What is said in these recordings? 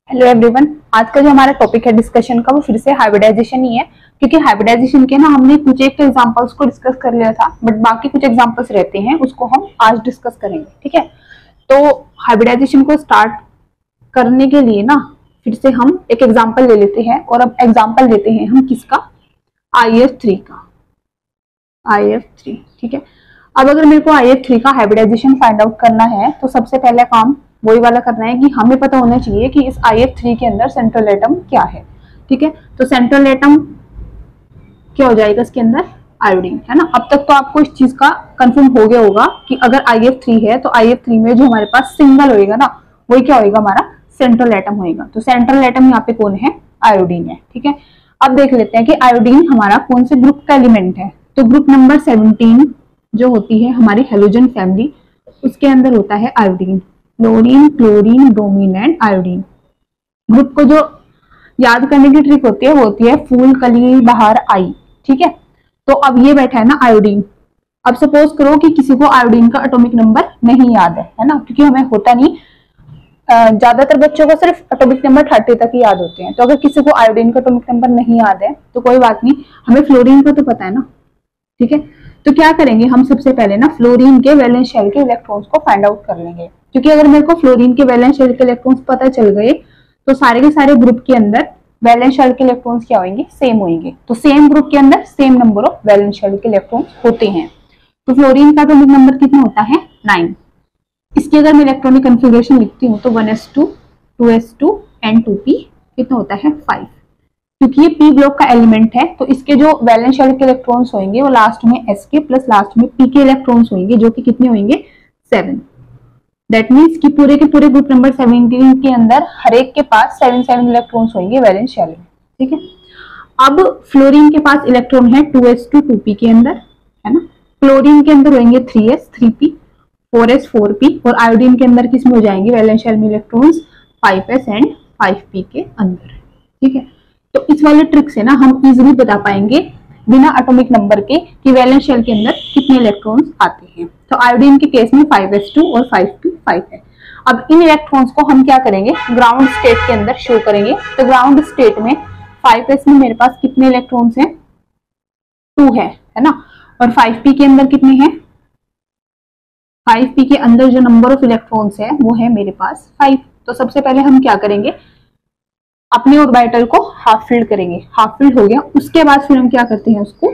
Hello everyone. आज का जो हमारा टॉपिक है डिस्कशन का वो फिर से हाइब्रिडाइजेशन ही है, क्योंकि हाइब्रिडाइजेशन के ना हमने कुछ एक एग्जांपल्स को डिस्कस कर लिया था, बट बाकी कुछ एग्जांपल्स रहते हैं उसको हम आज डिस्कस करेंगे। ठीक है, तो हाइब्रिडाइजेशन को स्टार्ट करने के लिए ना फिर से हम एक एग्जाम्पल ले लेते हैं, और अब एग्जाम्पल लेते हैं हम किसका, IF3 का। IF3 ठीक है। अब अगर मेरे को IF3 का हाइब्रिडाइजेशन फाइंड आउट करना है तो सबसे पहला काम वही वाला करना है कि हमें पता होना चाहिए कि इस IF3 के अंदर सेंट्रल एटम क्या है। ठीक है, तो सेंट्रल एटम क्या हो जाएगा इसके अंदर, आयोडीन, है ना। अब तक तो आपको इस चीज का कंफर्म हो गया होगा कि अगर IF3 है तो IF3 में जो हमारे पास सिंगल होएगा ना वही क्या होएगा, हमारा सेंट्रल एटम होएगा। तो सेंट्रल एटम यहाँ पे कौन है, आयोडीन है। ठीक है, अब देख लेते हैं कि आयोडीन हमारा कौन से ग्रुप का एलिमेंट है। तो ग्रुप नंबर 17 जो होती है हमारी हेलोजन फैमिली, उसके अंदर होता है iodine, fluorine, chlorine, bromine and iodine. Group को जो याद करने की ट्रिक होती है वो होती है फूल कली बाहर आई। ठीक है, तो अब ये बैठा है ना आयोडीन। अब सपोज करो कि किसी को आयोडीन का एटॉमिक नंबर नहीं याद है ना, क्योंकि हमें होता नहीं, ज्यादातर बच्चों को सिर्फ एटॉमिक नंबर 30 तक ही याद होते हैं। तो अगर किसी को आयोडीन का एटॉमिक नंबर नहीं याद है तो कोई बात नहीं, हमें फ्लोरीन का तो पता है ना। ठीक है, तो क्या करेंगे हम सबसे पहले ना फ्लोरीन के वैलेंस शेल के इलेक्ट्रॉन्स को फाइंड आउट कर लेंगे, क्योंकि अगर मेरे को फ्लोरीन के वैलेंस शेल के इलेक्ट्रॉन्स पता चल गए तो सारे के सारे ग्रुप के अंदर वैलेंस शेल के इलेक्ट्रॉन्स क्या होंगे, सेम होंगे। तो सेम ग्रुप के अंदर same number of valence shell के इलेक्ट्रॉन्स होते हैं। तो फ्लोरीन का एटॉमिक नंबर कितना होता है, 9। इसकी अगर मैं इलेक्ट्रॉनिक कन्फिगरेशन लिखती हूँ तो 1s2 2s2 एंड 2p कितना होता है, 5। क्योंकि ये p ब्लॉक का एलिमेंट है तो इसके जो वैलेंस शेल के इलेक्ट्रॉन्स होंगे वो लास्ट में s के प्लस लास्ट में p के इलेक्ट्रॉन्स होंगे, जो कि कितने होंगे, 7। दैट मीन्स कि पूरे के पूरे ग्रुप नंबर 17 के अंदर हर एक के पास 7 इलेक्ट्रॉन्स होंगे वैलेंस शेल में। ठीक है, अब फ्लोरीन के पास इलेक्ट्रॉन है 2s2 2p के अंदर, है ना। क्लोरीन के अंदर होंगे 3s 3p 4s 4p, और आयोडीन के अंदर किसमें हो जाएंगे वैलेंस शेल में इलेक्ट्रॉन्स 5s एंड 5p के अंदर। ठीक है, तो इस वाले ट्रिक से ना हम इजीली बता पाएंगे बिना एटॉमिक नंबर के कि वैलेंस शेल के अंदर कितने इलेक्ट्रॉन्स आते हैं। तो आयोडीन के केस में 5s2 और 5p 5 है। अब इन इलेक्ट्रॉन्स को हम क्या करेंगे, ग्राउंड स्टेट के अंदर शो करेंगे। तो ग्राउंड स्टेट में 5s में मेरे पास कितने इलेक्ट्रॉन्स हैं, 2 है ना। और 5p के अंदर कितने हैं, 5p के अंदर जो नंबर ऑफ इलेक्ट्रॉन्स है वो है मेरे पास 5। तो सबसे पहले हम क्या करेंगे, अपने ऑर्बिटल को हाफ फिल्ड करेंगे। हाफ फिल्ड हो गया, उसके बाद फिर हम क्या करते हैं, उसको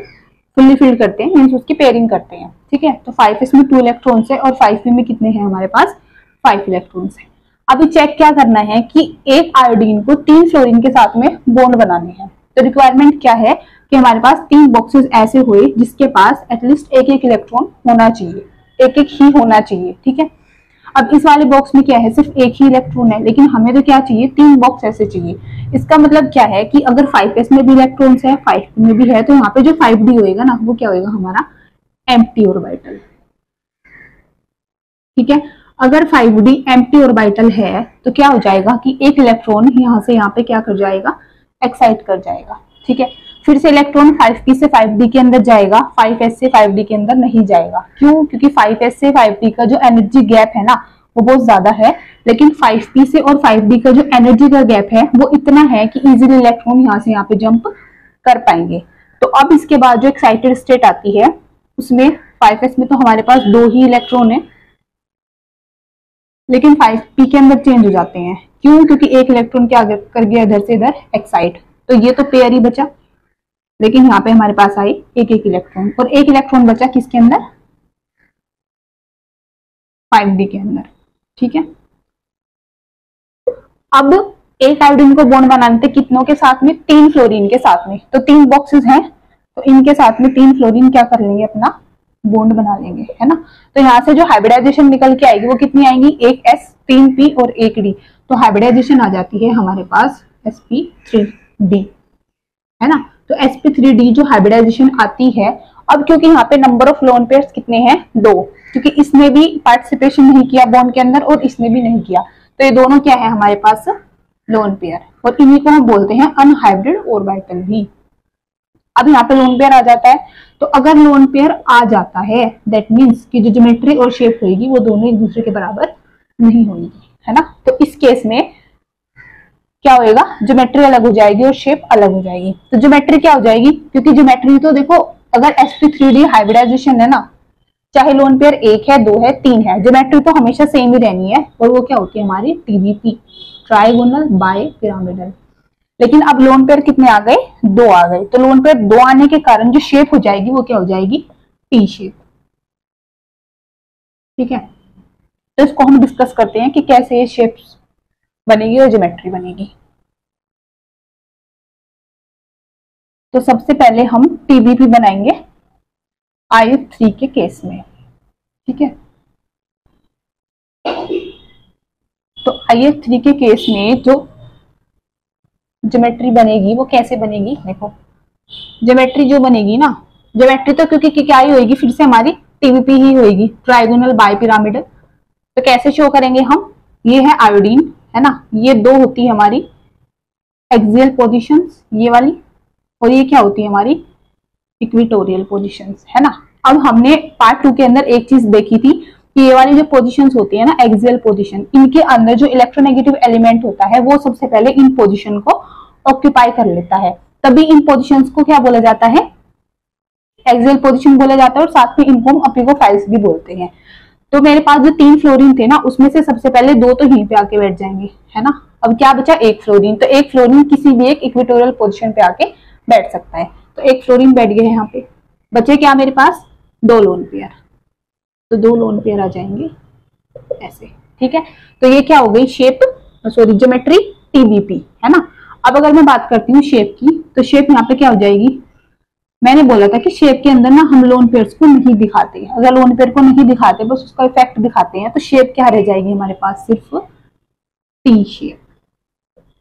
फुल्ली फिल्ड करते हैं, मींस उसकी पेयरिंग करते हैं। ठीक है, तो 5s में 2 इलेक्ट्रॉन्स है और 5p में कितने हैं हमारे पास, 5 इलेक्ट्रॉन्स है। अभी चेक क्या करना है कि एक आयोडीन को 3 फ्लोरीन के साथ में बॉन्ड बनाने हैं। तो रिक्वायरमेंट क्या है कि हमारे पास 3 बॉक्सेस ऐसे हुए जिसके पास एटलीस्ट एक इलेक्ट्रॉन होना चाहिए, एक ही होना चाहिए। ठीक है, अब इस वाले बॉक्स में क्या है, सिर्फ एक ही इलेक्ट्रॉन है, लेकिन हमें तो क्या चाहिए, 3 बॉक्स ऐसे चाहिए। इसका मतलब क्या है कि अगर 5s में भी इलेक्ट्रॉन्स है 5p में भी है, तो यहाँ पे जो 5d होएगा ना वो क्या होएगा, हमारा एम्प्टी ऑर्बिटल। ठीक है, अगर 5d एम्प्टी ऑर्बिटल है तो क्या हो जाएगा कि एक इलेक्ट्रॉन यहाँ से यहाँ पे क्या कर जाएगा, एक्साइट कर जाएगा। ठीक है, फिर से इलेक्ट्रॉन 5p से 5d के अंदर जाएगा, 5s से 5d के अंदर नहीं जाएगा। क्यों, क्योंकि 5s से 5d का जो एनर्जी गैप है ना वो बहुत ज्यादा है, लेकिन 5p से और 5d का जो एनर्जी का गैप है वो इतना है कि इजीली इलेक्ट्रॉन यहाँ से यहाँ पे जंप कर पाएंगे। तो अब इसके बाद जो एक्साइटेड स्टेट आती है उसमें 5s में तो हमारे पास 2 ही इलेक्ट्रॉन है, लेकिन 5p के अंदर चेंज हो जाते हैं। क्यों, क्योंकि एक इलेक्ट्रॉन क्या कर गया इधर से इधर एक्साइट, तो ये तो पेयर ही बचा, लेकिन यहाँ पे हमारे पास आई एक इलेक्ट्रॉन, और एक इलेक्ट्रॉन बचा किसके अंदर, 5d के अंदर। ठीक है, अब एक आयोडीन को बॉन्ड बनाते कितनों के साथ में, 3 फ्लोरीन के साथ में। तो 3 बॉक्सेस हैं तो इनके साथ में 3 फ्लोरीन क्या कर लेंगे, अपना बॉन्ड बना लेंगे, है ना। तो यहाँ से जो हाइब्रिडाइजेशन निकल के आएगी वो कितनी आएगी, एक s 3p और एक d। तो हाइब्रिडाइजेशन आ जाती है हमारे पास sp3d, है ना। तो sp3d जो हाइब्रिडाइजेशन आती है, अब क्योंकि यहाँ पे नंबर ऑफ लोन पेयर्स कितने हैं, 2, क्योंकि इसने भी पार्टिसिपेशन नहीं किया बॉन्ड के अंदर और इसने भी नहीं किया, तो ये दोनों क्या है हमारे पास, लोन पेयर, और इन्हीं को हम बोलते हैं अनहाइब्रिड ऑर्बिटल भी। अब यहाँ पे लोन पेयर आ जाता है, तो अगर लोन पेयर आ जाता है दैट मीन्स कि जो ज्योमेट्री और शेप होगी वो दोनों एक दूसरे के बराबर नहीं होगी, है ना। तो इस केस में क्या होएगा, ज्योमेट्री अलग हो जाएगी और शेप अलग हो जाएगी। तो ज्योमेट्री क्या हो जाएगी, क्योंकि ज्योमेट्री तो देखो अगर sp3d हाइब्रिडाइजेशन है ना, चाहे लोन पेयर 1 है 2 है 3 है, ज्योमेट्री तो हमेशा सेम ही रहनी है, और वो क्या होती है हमारी TBP, ट्राइगोनल बाय पिरामिडल। लेकिन अब लोन पेयर कितने आ गए, 2 आ गए, तो लोन पेयर 2 आने के कारण जो शेप हो जाएगी वो क्या हो जाएगी, टी शेप। ठीक है, तो इसको हम डिस्कस करते हैं कि कैसे ये शेप्स बनेगी और ज्योमेट्री बनेगी। तो सबसे पहले हम TBP बनाएंगे IF3 के केस में। ठीक है, तो IF3 के केस में जो ज्योमेट्री बनेगी वो कैसे बनेगी, देखो ज्योमेट्री जो बनेगी ना, ज्योमेट्री तो क्योंकि क्या ही होगी, फिर से हमारी TBP ही होगी, ट्राइगोनल बाय पिरामिडल। तो कैसे शो करेंगे हम, ये है आयोडीन है ना, ये 2 होती है हमारी एक्सियल पोजीशंस ये वाली, और ये क्या होती है हमारी इक्वेटोरियल पोजीशंस है ना। अब हमने पार्ट 2 के अंदर एक चीज देखी थी कि ये वाली जो पोजीशंस होती है ना एक्सियल पोजीशन, इनके अंदर जो इलेक्ट्रोनेगेटिव एलिमेंट होता है वो सबसे पहले इन पोजीशन को ऑक्यूपाई कर लेता है, तभी इन पोजीशंस को क्या बोला जाता है, एक्सियल पोजीशन बोला जाता है, और साथ में इनको हम अपिगोफाइल्स भी बोलते हैं। तो मेरे पास जो 3 फ्लोरीन थे ना, उसमें से सबसे पहले 2 तो यहीं पे आके बैठ जाएंगे है ना। अब क्या बचा, 1 फ्लोरीन, तो 1 फ्लोरीन किसी भी एक इक्वेटोरियल पोजीशन पे आके बैठ सकता है, तो 1 फ्लोरीन बैठ गए यहाँ पे, बचे क्या मेरे पास 2 लोन पेयर, तो 2 लोन पेयर आ जाएंगे ऐसे। ठीक है, तो ये क्या हो गई शेप, सॉरी ज्योमेट्री TBP है ना। अब अगर मैं बात करती हूँ शेप की, तो शेप यहाँ पे क्या हो जाएगी, मैंने बोला था कि शेप के अंदर ना हम लोन पेयर्स को नहीं दिखाते, अगर लोन पेयर को नहीं दिखाते बस उसका इफेक्ट दिखाते हैं, तो शेप क्या रह जाएगी हमारे पास, सिर्फ टी शेप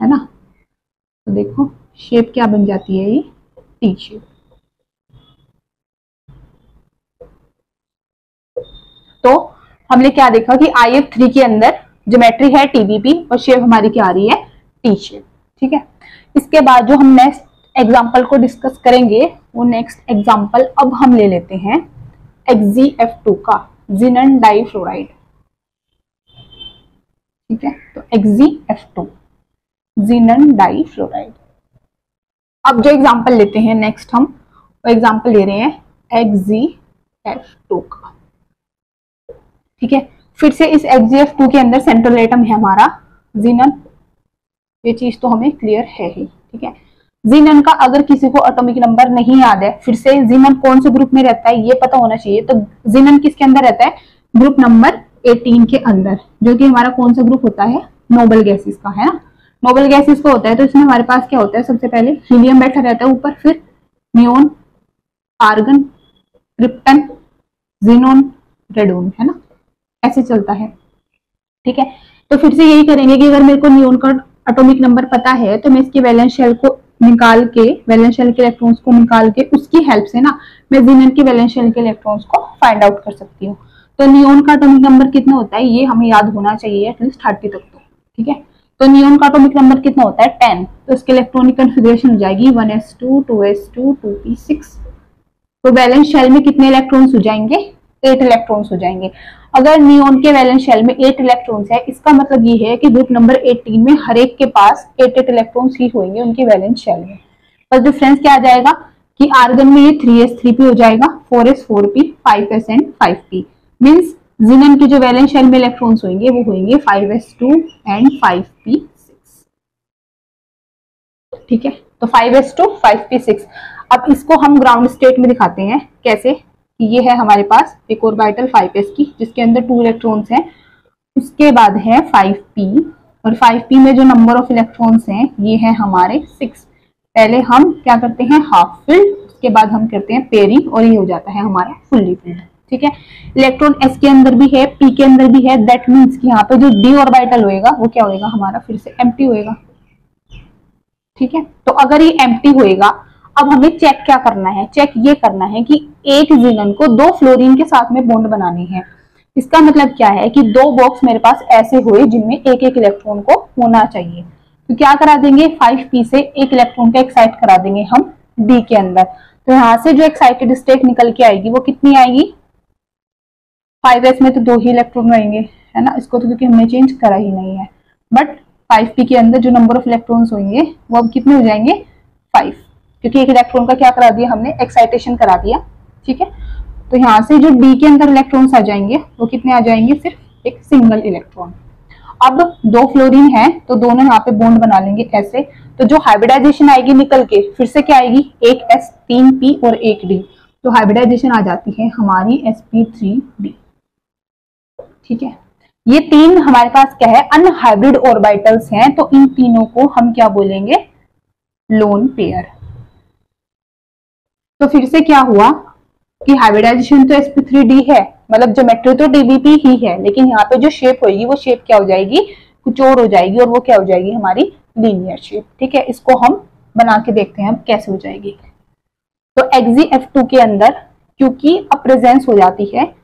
है ना। तो देखो शेप क्या बन जाती है, ये टी शेप। तो हमने क्या देखा कि IF3 के अंदर ज्योमेट्री है TBP और शेप हमारी क्या आ रही है, टी शेप। ठीक है, इसके बाद जो हम नेक्स्ट एग्जाम्पल को डिस्कस करेंगे, वो नेक्स्ट एग्जाम्पल अब हम ले लेते हैं XeF2 का, जिनन डाइफ्लोराइड। ठीक है, तो XeF2 जिनन डाइफ्लोराइड। अब जो एग्जाम्पल लेते हैं नेक्स्ट हम, वो एग्जाम्पल ले रहे हैं XeF2 का। ठीक है, फिर से इस XeF2 के अंदर सेंट्रल एटम है हमारा जिनन, ये चीज तो हमें क्लियर है ही। ठीक है, जिनन का अगर किसी को एटॉमिक नंबर नहीं याद है, फिर से जिनन कौन से ग्रुप में रहता है ये पता होना चाहिए। तो जिनन किसके अंदर रहता है, ग्रुप नंबर 18 के अंदर, जो कि हमारा कौन सा ग्रुप होता है, नोबल गैसेस का है ना, नोबल गैसेस का होता है। तो इसमें हमारे पास क्या होता है, सबसे पहले हीलियम बैठा रहता है ऊपर, फिर neon, argon, krypton, xenon, radon है ना, ऐसे चलता है। ठीक है, तो फिर से यही करेंगे कि अगर मेरे को नियोन का एटॉमिक नंबर पता है तो मैं इसके वैलेंस शेल को निकाल के, वैलेंस शेल के इलेक्ट्रॉन्स को निकाल के उसकी हेल्प से ना मैं जिनन के वैलेंस शेल के इलेक्ट्रॉन्स को फाइंड आउट कर सकती हूँ। तो नियोन का एटॉमिक नंबर कितना होता है ये हमें याद होना चाहिए एटलीस्ट 30 तक तो। ठीक है, तो नियोन का एटॉमिक नंबर कितना होता है 10, तो इसके इलेक्ट्रॉनिक कन्फिगरेशन हो जाएगी 1s2 2s2 2p6। तो वैलेंस शेल में कितने इलेक्ट्रॉन्स हो जाएंगे, 8 इलेक्ट्रॉन्स हो जाएंगे। अगर नियोन के वैलेंस शेल में 8 इलेक्ट्रॉन्स है, इसका मतलब ये है कि ग्रुप नंबर 18 में हर एक के पास 8 इलेक्ट्रॉन्स ही होंगे उनके वैलेंस शेल में। बस डिफरेंस क्या आ जाएगा कि आर्गन में ये 3s 3p हो जाएगा, 4s 4p, 5s and 5p। Means जिनन के जो वैलेंस शेल में इलेक्ट्रॉन्स होंगे वो होंगे 5s2 एंड 5p6। ठीक है, तो 5s2 5p6। अब इसको हम ग्राउंड स्टेट में दिखाते हैं कैसे, ये है हमारे पास एक ऑर्बिटल 5s की जिसके अंदर 2 इलेक्ट्रॉन्स हैं, उसके बाद है 5p, और 5p में जो नंबर ऑफ इलेक्ट्रॉन्स हैं ये है हमारे 6। पहले हम क्या करते हैं हाफ फिल्ड, उसके बाद हम करते हैं पेयरिंग, और ये हो जाता है हमारा फुल्ली फिल्ड। ठीक है, इलेक्ट्रॉन s के अंदर भी है, p के अंदर भी है, दैट मीन्स कि यहाँ पे जो d ऑर्बिटल होएगा वो क्या होएगा हमारा फिर से एम्प्टी होएगा। ठीक है, तो अगर ये एम्प्टी होएगा, अब हमें चेक क्या करना है, चेक ये करना है कि एक जिनन को 2 फ्लोरीन के साथ में बॉन्ड बनानी है। इसका मतलब क्या है कि 2 बॉक्स मेरे पास ऐसे हुए जिनमें एक एक इलेक्ट्रॉन को होना चाहिए, तो क्या करा देंगे 5p से एक इलेक्ट्रॉन का एक्साइट करा देंगे हम d के अंदर। तो यहाँ से जो एक्साइटेड स्टेट निकल के आएगी वो कितनी आएगी, 5s में तो 2 ही इलेक्ट्रॉन रहेंगे है ना, इसको तो क्योंकि हमने चेंज करा ही नहीं है, बट 5p के अंदर जो नंबर ऑफ इलेक्ट्रॉन्स होंगे वो अब कितने हो जाएंगे 5, क्योंकि एक इलेक्ट्रॉन का क्या करा दिया हमने, एक्साइटेशन करा दिया। ठीक है, तो यहाँ से जो d के अंदर इलेक्ट्रॉन्स आ जाएंगे वो कितने आ जाएंगे, सिर्फ एक सिंगल इलेक्ट्रॉन। अब 2 फ्लोरीन है तो दोनों यहाँ पे बॉन्ड बना लेंगे ऐसे, तो जो हाइब्रिडाइजेशन आएगी निकल के फिर से क्या आएगी, एक S 3p और एक D, तो हाइब्रिडाइजेशन आ जाती है हमारी sp3d। ठीक है, ये 3 हमारे पास क्या है, अनहाइब्रिड ऑर्बिटल्स हैं, तो इन तीनों को हम क्या बोलेंगे, लोन पेयर। तो फिर से क्या हुआ कि हाइब्रिडाइजेशन तो sp3d है, मतलब ज्योमेट्री तो dbp ही है, लेकिन यहाँ पे जो शेप होगी वो शेप क्या हो जाएगी, कुछ और हो जाएगी, और वो क्या हो जाएगी हमारी लीनियर शेप। ठीक है, इसको हम बना के देखते हैं अब कैसे हो जाएगी। तो XeF2 के अंदर क्योंकि अब प्रेजेंस हो जाती है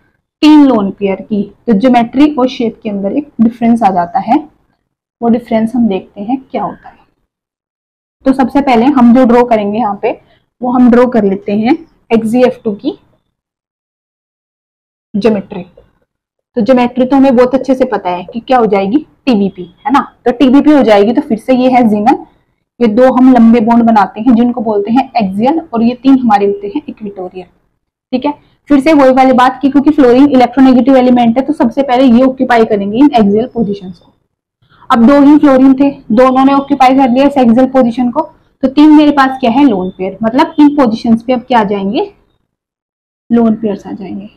3 लोन पेयर की, तो ज्योमेट्री और शेप के अंदर एक डिफरेंस आ जाता है, वो डिफरेंस हम देखते हैं क्या होता है। तो सबसे पहले हम जो ड्रॉ करेंगे यहाँ पे, वो हम ड्रॉ कर लेते हैं XeF2 की ज्योमेट्री। तो ज्योमेट्री तो हमें बहुत अच्छे से पता है कि क्या हो जाएगी, TBP, है ना, तो TBP हो जाएगी। तो फिर से ये है जिनन, ये 2 हम लंबे बॉन्ड बनाते हैं जिनको बोलते हैं एक्सियल, और ये 3 हमारे होते हैं इक्वेटोरियल। ठीक है, फिर से वही वाली बात की, क्योंकि फ्लोरीन इलेक्ट्रोनेगेटिव एलिमेंट है तो सबसे पहले ये ऑक्यूपाई करेंगे इन एक्सियल पोजीशंस को। अब 2 ही फ्लोरीन थे, दोनों ने ऑक्यूपाई कर लिया इस एक्सियल पोजीशन को, तो 3 मेरे पास क्या है, लोन पेयर, मतलब इन पोजीशंस पे अब क्या आ जाएंगे, लोन पेयर्स आ जाएंगे।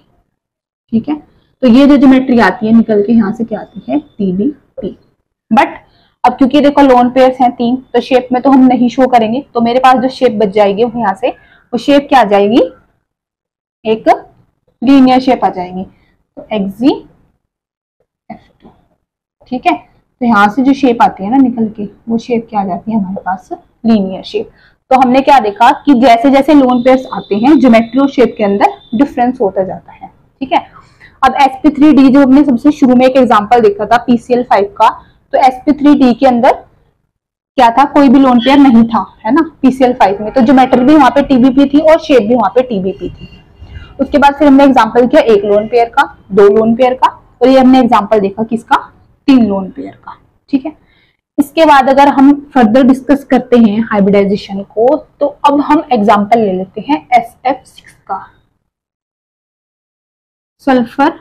ठीक है, तो ये जो ज्योमेट्री आती है निकल के यहाँ से क्या आती है, TBP। बट अब क्योंकि देखो लोन पेयर्स हैं 3, तो शेप में तो हम नहीं शो करेंगे, तो मेरे पास जो शेप बच जाएगी वो यहाँ से, वो शेप क्या आ जाएगी, एक लीनियर शेप आ जाएगी, तो XeF2। ठीक है, तो यहाँ से जो शेप आती है ना निकल के, वो शेप क्या आ जाती है हमारे पास, लीनियर शेप। तो हमने क्या देखा कि जैसे जैसे लोन पेयर्स आते हैं ज्योमेट्री और शेप के अंदर डिफरेंस होता जाता है। ठीक है, अब sp3d जो हमने सबसे शुरू में एक एग्जांपल देखा था PCl5 का, तो sp3d के अंदर क्या था, कोई भी लोन पेयर नहीं था, है ना, PCl5 में, तो ज्योमेट्री भी वहां पे TBP थी और शेप भी वहां पे TBP थी। उसके बाद फिर हमने एग्जांपल किया 1 लोन पेयर का, 2 लोन पेयर का, और ये हमने एग्जांपल देखा किसका, 3 लोन पेयर का। ठीक है, इसके बाद अगर हम फर्दर डिस्कस करते हैं हाइब्रिडाइजेशन को, तो अब हम एग्जांपल ले लेते हैं SF6 का, सल्फर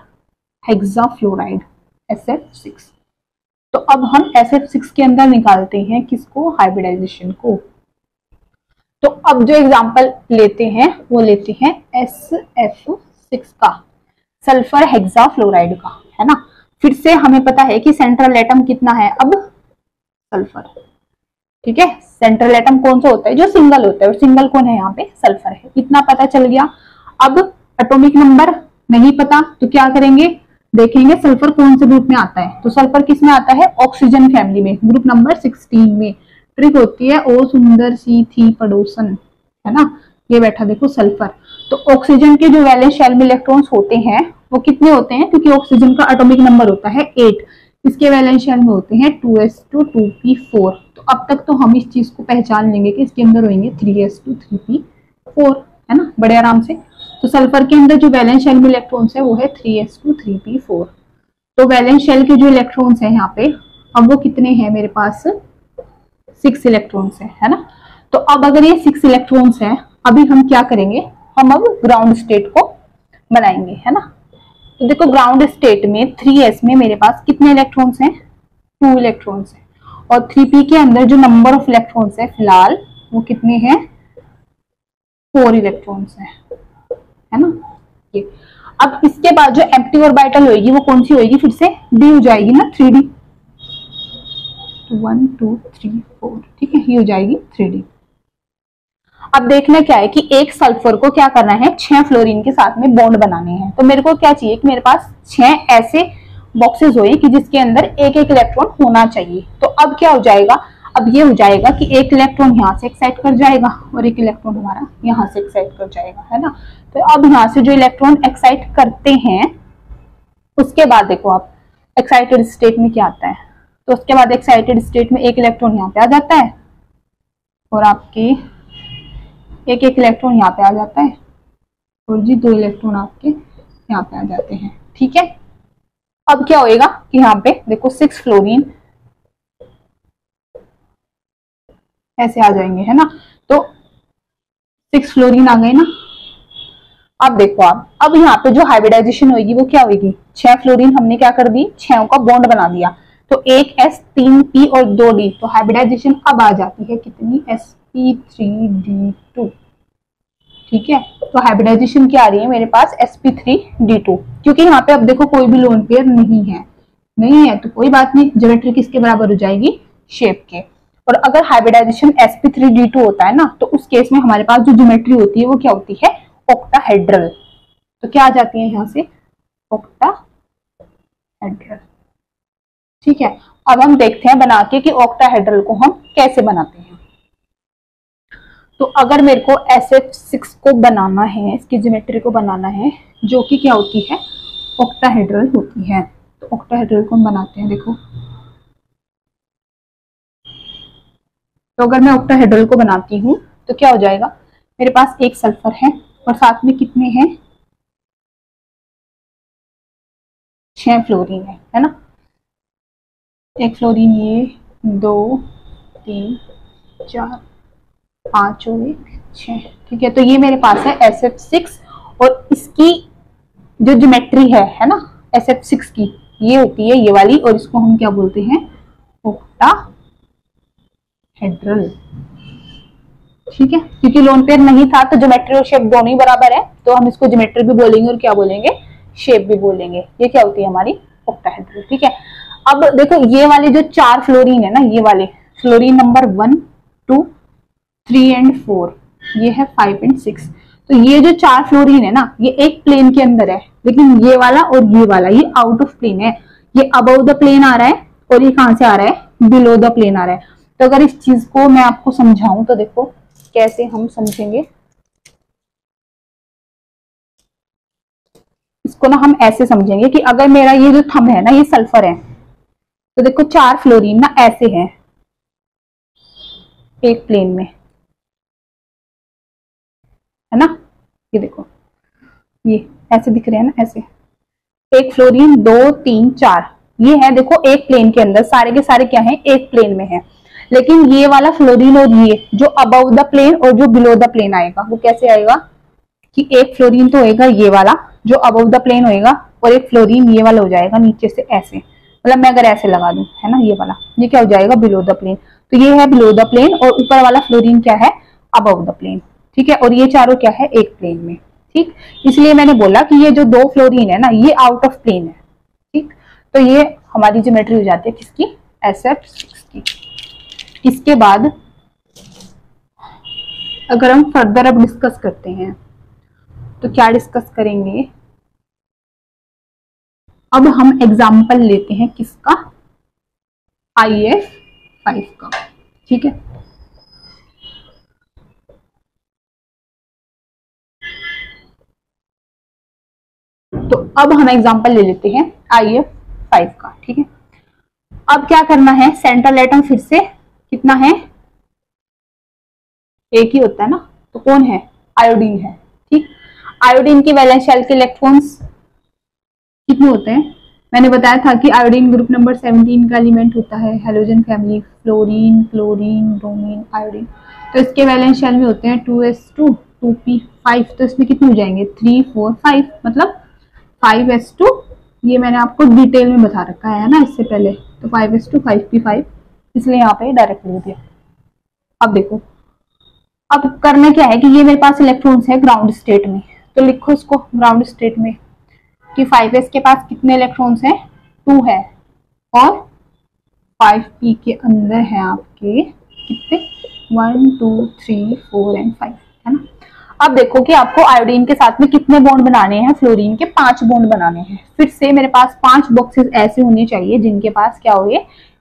हेक्साफ्लोराइड, SF6। तो अब हम SF6 के अंदर निकालते हैं किसको, हाइब्रिडाइजेशन को। तो अब जो एग्जांपल लेते हैं वो लेते हैं SF6 का, सल्फर हेक्साफ्लोराइड का, है ना। फिर से हमें पता है कि सेंट्रल एटम कितना है अब, सल्फर। ठीक है, सेंट्रल एटम कौन सा होता है, जो सिंगल होता है, और सिंगल कौन है यहाँ पे, सल्फर है, इतना पता चल गया। अब एटॉमिक नंबर नहीं पता तो क्या करेंगे, देखेंगे सल्फर कौन से ग्रुप में आता है, तो सल्फर किस में आता है, ऑक्सीजन फैमिली में, ग्रुप नंबर 16 में। ट्रिक होती है ओ सुंदर सी थी पड़ोसन, है ना, ये बैठा देखो सल्फर। तो ऑक्सीजन के जो वैलेंस शेल में इलेक्ट्रॉन्स होते हैं वो कितने होते हैं, क्योंकि ऑक्सीजन का एटॉमिक नंबर होता है 8, इसके वैलेंस शेल में होते हैं 2s2 2p4। तो अब तक तो हम इस चीज को पहचान लेंगे कि इसके अंदर होंगे 3s2 3p4, है ना, बड़े आराम से। तो सल्फर के अंदर जो वैलेंस शेल में इलेक्ट्रॉन्स है वो है 3s2 3p4। तो वैलेंस शेल के जो इलेक्ट्रॉन्स है यहाँ पे, अब वो कितने हैं मेरे पास, 6 इलेक्ट्रॉन्स है ना। तो अब अगर ये 6 इलेक्ट्रॉन्स है, अभी हम क्या करेंगे, हम अब ग्राउंड स्टेट को बनाएंगे, है ना। तो देखो ग्राउंड स्टेट में 3s में मेरे पास कितने इलेक्ट्रॉन्स हैं, 2 इलेक्ट्रॉन्स हैं, और 3p के अंदर जो नंबर ऑफ इलेक्ट्रॉन्स है फिलहाल वो कितने हैं, 4 इलेक्ट्रॉन्स है ना। ये अब इसके बाद जो एम्प्टी ऑर्बिटल होगी वो कौन सी होगी, फिर से d हो जाएगी ना, 3d, 1 2 3 4, ठीक है, ये हो जाएगी 3d। अब देखना क्या है कि एक सल्फर को क्या करना है, 6 फ्लोरीन के साथ में बॉन्ड बनाने हैं। तो मेरे को क्या चाहिए कि मेरे पास 6 ऐसे बॉक्सेस होए कि जिसके अंदर एक एक इलेक्ट्रॉन होना चाहिए। तो अब क्या हो जाएगा, अब ये हो जाएगा कि एक इलेक्ट्रॉन यहाँ से एक्साइट कर जाएगा और एक इलेक्ट्रॉन हमारा यहाँ से एक्साइट कर जाएगा, है ना। तो अब यहाँ से जो इलेक्ट्रॉन एक्साइट करते हैं उसके बाद देखो आप एक्साइटेड स्टेट में क्या आता है, तो उसके बाद एक्साइटेड स्टेट में एक इलेक्ट्रॉन यहाँ पे आ जाता है और आपके एक एक इलेक्ट्रॉन यहाँ पे आ जाता है, और जी 2 इलेक्ट्रॉन आपके यहाँ पे आ जाते हैं। ठीक है, अब क्या होएगा कि यहाँ पे देखो 6 फ्लोरीन ऐसे आ जाएंगे, है ना। तो 6 फ्लोरीन आ गए ना। अब देखो आप, अब यहाँ पे जो हाइब्रिडाइजेशन होगी वो क्या होगी, 6 फ्लोरीन हमने क्या कर दी, 6 का बॉन्ड बना दिया, तो 1 S 3 P और 2 D, तो हाइब्रिडाइजेशन अब आ जाती है कितनी, sp3d2। ठीक है, तो हाइब्रिडाइजेशन क्या आ रही है मेरे पास, sp3d2। क्योंकि यहाँ पे अब देखो कोई भी लोन पेयर नहीं है तो कोई बात नहीं, ज्योमेट्री किसके बराबर हो जाएगी, शेप के। और अगर हाइब्रिडाइजेशन sp3d2 होता है ना, तो उस केस में हमारे पास जो ज्योमेट्री होती है वो क्या होती है, ऑक्टाहेड्रल। तो क्या आ जाती है यहाँ से, ऑक्टाहेड्रल। ठीक है, अब हम देखते हैं बना के कि ऑक्टाहेड्रल को हम कैसे बनाते हैं। तो अगर मेरे को SF6 को बनाना है, इसकी ज्योमेट्री को बनाना है, जो कि क्या होती है, ऑक्टाहेड्रल होती है, तो ऑक्टाहेड्रल को हम बनाते हैं। देखो, तो अगर मैं ऑक्टाहेड्रल को बनाती हूँ तो क्या हो जाएगा, मेरे पास एक सल्फर है और साथ में कितने हैं, 6 फ्लोरीन है ना। एक फ्लोरीन, ये 2 3 4 5 और 1 6। ठीक है, तो ये मेरे पास है SF6 और इसकी जो ज्योमेट्री है ना SF6 की, ये होती है ये वाली, और इसको हम क्या बोलते हैं, ऑक्टाहेड्रल। ठीक है, क्योंकि लोन पेयर नहीं था तो ज्योमेट्री और शेप दोनों ही बराबर है, तो हम इसको ज्योमेट्री भी बोलेंगे और क्या बोलेंगे, शेप भी बोलेंगे। ये क्या होती है हमारी ऑक्टाहेड्रल। ठीक है, अब देखो ये वाले जो 4 फ्लोरीन है ना, ये वाले फ्लोरीन नंबर 1 2 3 एंड 4, ये है 5 एंड 6। तो ये जो 4 फ्लोरीन है ना, ये एक प्लेन के अंदर है, लेकिन ये वाला और ये वाला ये आउट ऑफ प्लेन है। ये अबव द प्लेन आ रहा है और ये कहां से आ रहा है, बिलो द प्लेन आ रहा है। तो अगर इस चीज को मैं आपको समझाऊं तो देखो कैसे हम समझेंगे इसको ना, हम ऐसे समझेंगे कि अगर मेरा ये जो थंब है ना, ये सल्फर है, तो देखो 4 फ्लोरीन ना ऐसे है एक प्लेन में, है ना। ये देखो, ये ऐसे दिख रहे हैं ना, ऐसे एक फ्लोरीन 2 3 4, ये है देखो एक प्लेन के अंदर, सारे के सारे क्या हैं, एक प्लेन में है। लेकिन ये वाला फ्लोरीन और ये जो अबव द प्लेन और जो बिलो द प्लेन आएगा, वो कैसे आएगा कि एक फ्लोरीन तो होएगा ये वाला जो अबव द प्लेन होएगा, और एक फ्लोरीन ये वाला हो जाएगा नीचे से ऐसे, मतलब मैं अगर ऐसे लगा दूं, है ना, ये वाला, ये क्या हो जाएगा, बिलो द प्लेन। तो ये है बिलो द प्लेन और ऊपर वाला फ्लोरीन क्या है, अबव द प्लेन। ठीक है, और ये चारों क्या है, एक प्लेन में। ठीक, इसलिए मैंने बोला कि ये जो 2 फ्लोरीन है ना, ये आउट ऑफ प्लेन है। ठीक, तो ये हमारी ज्योमेट्री हो जाती है किसकी, SF6 की। इसके बाद अगर हम फर्दर अब डिस्कस करते हैं तो क्या डिस्कस करेंगे, अब हम एग्जाम्पल लेते हैं किसका, IF5 का। ठीक है, तो अब हम एग्जाम्पल ले लेते हैं IF5 का। ठीक है, अब क्या करना है, सेंट्रल एटम फिर से कितना है, एक ही होता है ना, तो कौन है, आयोडीन है। ठीक, आयोडीन की वैलेंस शेल के इलेक्ट्रॉन्स कितने होते हैं, मैंने बताया था कि आयोडीन ग्रुप नंबर 17 का एलिमेंट होता है, halogen family, fluorine chlorine bromine iodine. तो इसके वैलेंस शेल में होते हैं 2s2 2p5, तो इसमें कितने हो जाएंगे, 3 4 5, मतलब 5s2, ये मैंने आपको डिटेल में बता रखा है ना इससे पहले, तो 5s2 5p5, इसलिए यहाँ पे डायरेक्ट लिख दिया। अब देखो, अब करना क्या है कि ये मेरे पास इलेक्ट्रॉन्स है ग्राउंड स्टेट में, तो लिखो इसको ग्राउंड स्टेट में कि 5s के पास कितने इलेक्ट्रॉन्स हैं, 2 है, और 5p के अंदर है आपके कितने, 1 2 3 4 एंड 5, है ना। अब देखो कि आपको आयोडीन के साथ में कितने बॉन्ड बनाने हैं, फ्लोरीन के 5 बॉन्ड बनाने हैं। फिर से मेरे पास 5 बॉक्सेस ऐसे होने चाहिए जिनके पास क्या हो,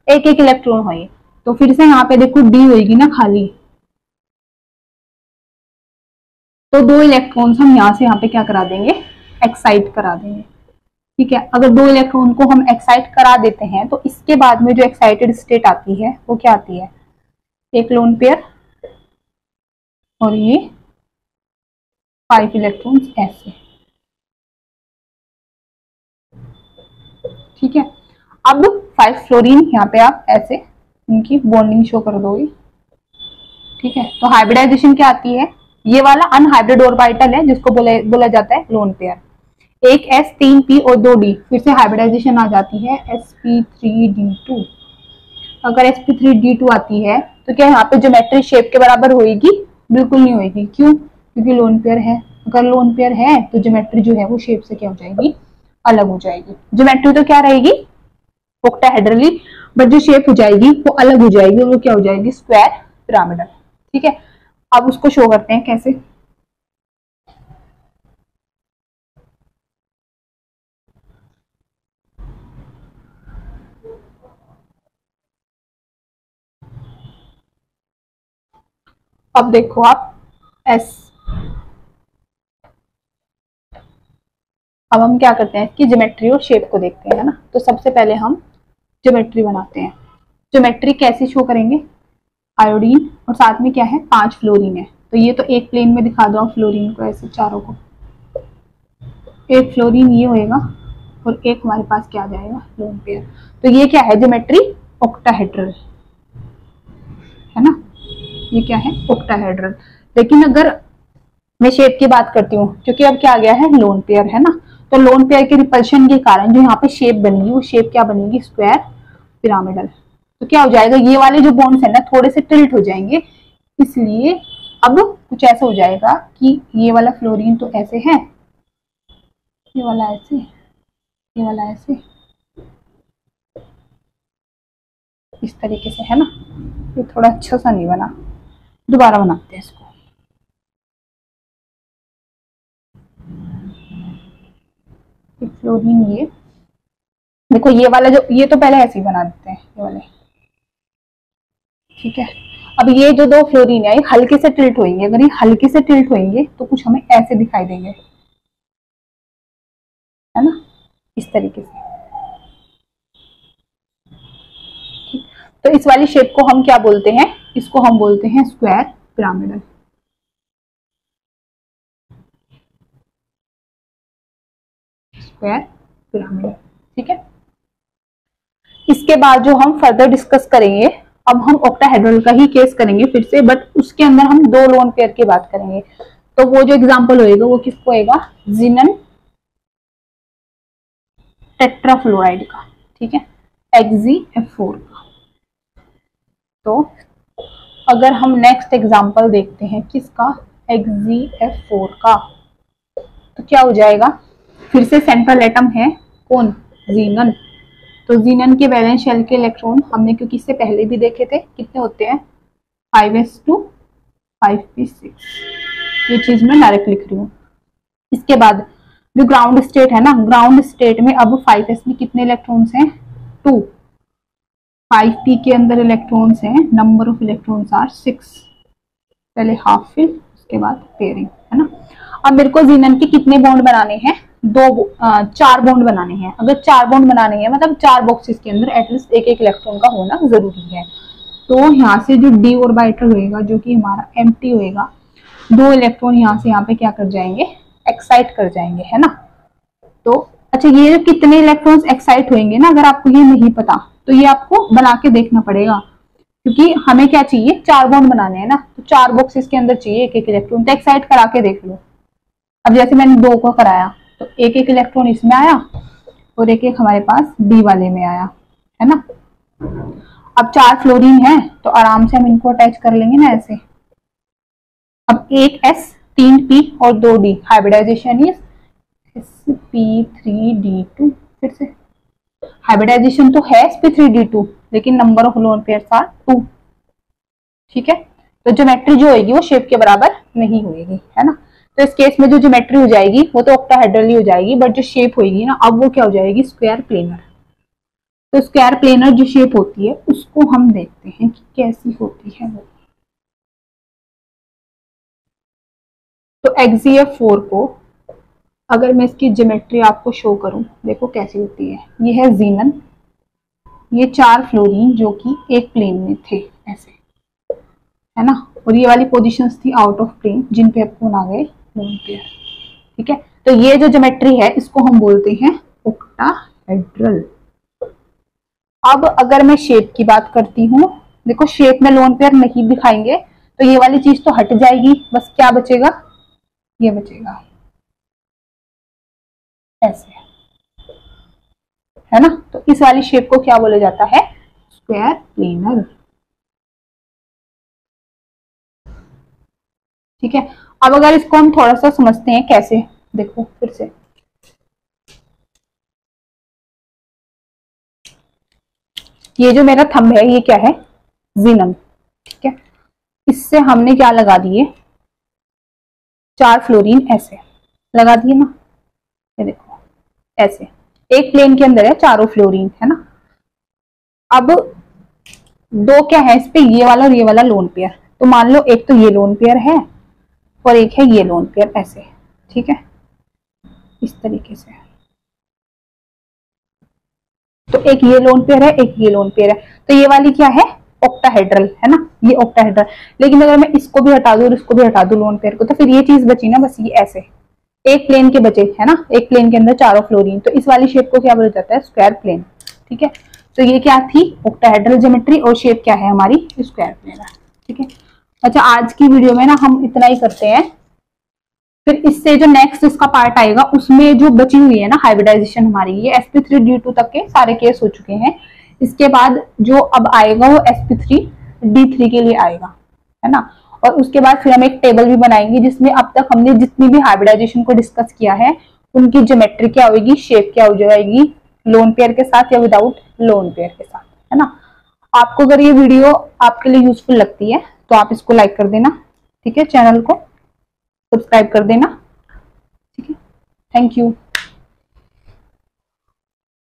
एक एक इलेक्ट्रॉन हो। तो फिर से यहाँ पे देखो डी होगी ना खाली, तो 2 इलेक्ट्रॉन्स हम यहाँ से यहाँ पे क्या करा देंगे, एक्साइट करा देंगे। ठीक है, अगर 2 इलेक्ट्रॉन को हम एक्साइट करा देते हैं तो इसके बाद में जो एक्साइटेड स्टेट आती है वो क्या आती है, एक लोन पेयर और ये 5 इलेक्ट्रॉन्स ऐसे। ठीक है, अब 5 फ्लोरीन यहाँ पे आप ऐसे इनकी बॉन्डिंग शो कर दोगे, ठीक है, तो हाइब्रिडाइजेशन क्या आती है, ये वाला अनहाइब्रिड ऑर्बिटल है जिसको बोला जाता है लोन पेयर। एक s 3p और 2d, फिर से हाइब्रिडाइजेशन आ जाती है sp3d2। अगर sp3d2 आती है तो क्या यहाँ पे ज्योमेट्री शेप के बराबर होगी? बिल्कुल नहीं होगी। क्यों? क्योंकि लोन पेयर है। अगर लोन पेयर है तो ज्योमेट्री जो है वो शेप से क्या हो जाएगी? अलग हो जाएगी। ज्योमेट्री तो क्या रहेगी? ऑक्टाहेड्रली, बट जो शेप हो जाएगी वो अलग हो जाएगी, वो क्या हो जाएगी? Square pyramidal. ठीक है, अब उसको शो करते हैं कैसे। अब देखो आप एस, अब हम क्या करते हैं, इसकी ज्योमेट्री और शेप को देखते हैं, है ना। तो सबसे पहले हम ज्योमेट्री बनाते हैं। ज्योमेट्री कैसे शो करेंगे? आयोडीन और साथ में क्या है? 5 फ्लोरीन है। तो ये तो एक प्लेन में दिखा दो फ्लोरीन को, ऐसे चारों को। एक फ्लोरीन ये होएगा और एक हमारे पास क्या आ जाएगा? Lone pair. तो ये क्या है? ज्योमेट्री ऑक्टाहेड्रल, है ना। ये क्या है? ऑक्टाहेड्रल। लेकिन अगर मैं शेप की बात करती हूँ, क्योंकि अब क्या आ गया है? लोन पेयर, है ना। तो लोन पेयर के रिपल्शन के कारण जो यहाँ पे शेप बनेगी वो शेप क्या बनेगी? Square pyramidal. तो क्या हो जाएगा? ये वाले जो बॉन्ड्स है ना थोड़े से टिल्ट हो जाएंगे, इसलिए अब कुछ ऐसा हो जाएगा कि ये वाला फ्लोरीन तो ऐसे है, ये वाला ऐसे, ये वाला ऐसे, इस तरीके से, है ना। ये थोड़ा अच्छा सा नहीं बना, दोबारा बनाते हैं इसको। फ्लोरीन ये देखो, ये वाला जो, ये तो पहले ऐसे ही बना देते हैं ये वाले, ठीक है। अब ये जो दो फ्लोरीन है ये हल्के से टिल्ट होंगे, अगर ये हल्के से टिल्ट होंगे तो कुछ हमें ऐसे दिखाई देंगे, है ना, इस तरीके से। ठीक, तो इस वाली शेप को हम क्या बोलते हैं? इसको हम बोलते हैं स्क्वायर पिरामिडल। स्क्वायर पिरामिडल, ठीक है। इसके बाद जो हम फर्दर डिस्कस करेंगे, अब हम ऑक्टाहेड्रल का ही केस करेंगे फिर से, बट उसके अंदर हम दो लोन पेयर की बात करेंगे। तो वो जो एग्जांपल होएगा वो किसको होएगा? जिनन टेट्राफ्लोराइड का, ठीक है, XeF4 का। तो अगर हम नेक्स्ट एग्जांपल देखते हैं किसका? XeF4 का, तो क्या हो जाएगा? फिर से सेंट्रल एटम है कौन? जीनन। तो जीनन के वैलेंस शेल के इलेक्ट्रॉन हमने, क्योंकि इससे पहले भी देखे थे, कितने होते हैं? 5s2 5p6। ये चीज मैं डायरेक्ट लिख रही हूँ। इसके बाद जो ग्राउंड स्टेट है ना, ग्राउंड स्टेट में अब 5s में कितने इलेक्ट्रॉन्स हैं? 2। 5p के अंदर इलेक्ट्रॉन्स हैं, नंबर ऑफ इलेक्ट्रॉन्स आर 6। पहले हाफ फिल, उसके बाद पेयरिंग, है ना। अब मेरे को जीनन के कितने बॉन्ड बनाने हैं? 4 बॉन्ड बनाने हैं। अगर 4 बॉन्ड बनाने हैं मतलब 4 बॉक्सेस के अंदर एटलीस्ट एक एक इलेक्ट्रॉन का होना जरूरी है। तो यहाँ से जो डी ऑर्बिटल होएगा, जो कि हमारा एम्प्टी होएगा, 2 इलेक्ट्रॉन यहाँ से यहाँ पे क्या कर जाएंगे? एक्साइट कर जाएंगे, है ना। तो अच्छा, ये जो कितने इलेक्ट्रॉन्स एक्साइट होंगे ना, अगर आपको ये नहीं पता तो ये आपको बना के देखना पड़ेगा, क्योंकि हमें क्या चाहिए? 4 बॉन्ड बनाने हैं ना, तो 4 बॉक्सेस के अंदर चाहिए एक एक इलेक्ट्रॉन। तो एक्साइट करा के देख लो। अब जैसे मैंने 2 को कराया तो एक एक इलेक्ट्रॉन इसमें आया और एक एक हमारे पास डी वाले में आया, है ना। अब 4 फ्लोरीन है तो आराम से हम इनको अटैच कर लेंगे ना ऐसे। अब एक S 3p और 2d, हाइब्रिडाइजेशन इज sp3d2। फिर से हाइब्रिडाइजेशन तो है sp3d2, लेकिन number of lone pairs are 2, ठीक है। तो ज्योमेट्री जो होगी वो शेप के बराबर नहीं होगी, है ना। तो इस केस में जो ज्योमेट्री हो जाएगी वो तो ऑक्टाहेड्रल ही हो जाएगी, बट जो शेप होगी ना, अब वो क्या हो जाएगी? Square planar. तो स्क्वायर प्लेनर जो शेप होती है उसको हम देखते हैं कि कैसी होती है वो। तो XeF4 को अगर मैं इसकी ज्योमेट्री आपको शो करूं, देखो कैसी होती है। ये है जीनन, ये 4 फ्लोरीन जो कि एक प्लेन में थे ऐसे, है ना, और ये वाली पोजीशंस थी आउट ऑफ प्लेन जिन पे कौन आ गए? लोन पेयर, ठीक है। तो ये जो ज्योमेट्री है इसको हम बोलते हैं ऑक्टाहेड्रल। अब अगर मैं शेप की बात करती हूँ, देखो शेप में लोन पेयर नहीं दिखाएंगे, तो ये वाली चीज तो हट जाएगी, बस क्या बचेगा, ये बचेगा ऐसे, है ना। तो इस वाली शेप को क्या बोला जाता है, स्क्वायर प्लेनर। ठीक है, अब अगर इसको हम थोड़ा सा समझते हैं कैसे, देखो फिर से, ये जो मेरा थंब है ये क्या है, जीनम। ठीक है, इससे हमने क्या लगा दिए, 4 फ्लोरीन ऐसे लगा दिए ना, ये देखो ऐसे एक प्लेन के अंदर है चारों फ्लोरीन, है ना। अब दो क्या है इस पे, ये वाला और ये वाला लोन पेयर, तो मान लो एक तो ये लोन पेयर है और एक है ये लोन पेयर ऐसे। ठीक है, इस तरीके से, तो एक ये लोन पेयर है एक ये लोन पेयर है, तो ये वाली क्या है, ऑक्टाहेड्रल, है ना, ये ऑक्टाहेड्रल। लेकिन अगर मैं इसको भी हटा दूं और इसको भी हटा दूं लोन पेयर को, तो फिर ये चीज बची ना, बस ये ऐसे एक प्लेन के बचे, है ना, एक प्लेन के अंदर चारों फ्लोरीन, तो इस वाली शेप को क्या बोला जाता है, स्क्वायर प्लेन। ठीक है, तो ये क्या थी, ऑक्टाहेड्रल ज्योमेट्री, और शेप क्या है हमारी, स्क्वायर प्लेन। ठीक है, अच्छा आज की वीडियो में ना हम इतना ही करते हैं, फिर इससे जो नेक्स्ट इसका पार्ट आएगा उसमें जो बची हुई है ना हाइब्रिडाइजेशन हमारी, ये sp3d2 तक के सारे केस हो चुके हैं। इसके बाद जो अब आएगा वो sp3d3 के लिए आएगा, है ना। और उसके बाद फिर हम एक टेबल भी बनाएंगे जिसमें अब तक हमने जितनी भी हाइब्रिडाइजेशन को डिस्कस किया है उनकी ज्योमेट्री क्या होगी, शेप क्या हो जाएगी, लोन पेयर के साथ या विदाउट लोन पेयर के साथ, है ना। आपको अगर ये वीडियो आपके लिए यूजफुल लगती है तो आप इसको लाइक कर देना, ठीक है, चैनल को सब्सक्राइब कर देना, ठीक है। Thank you.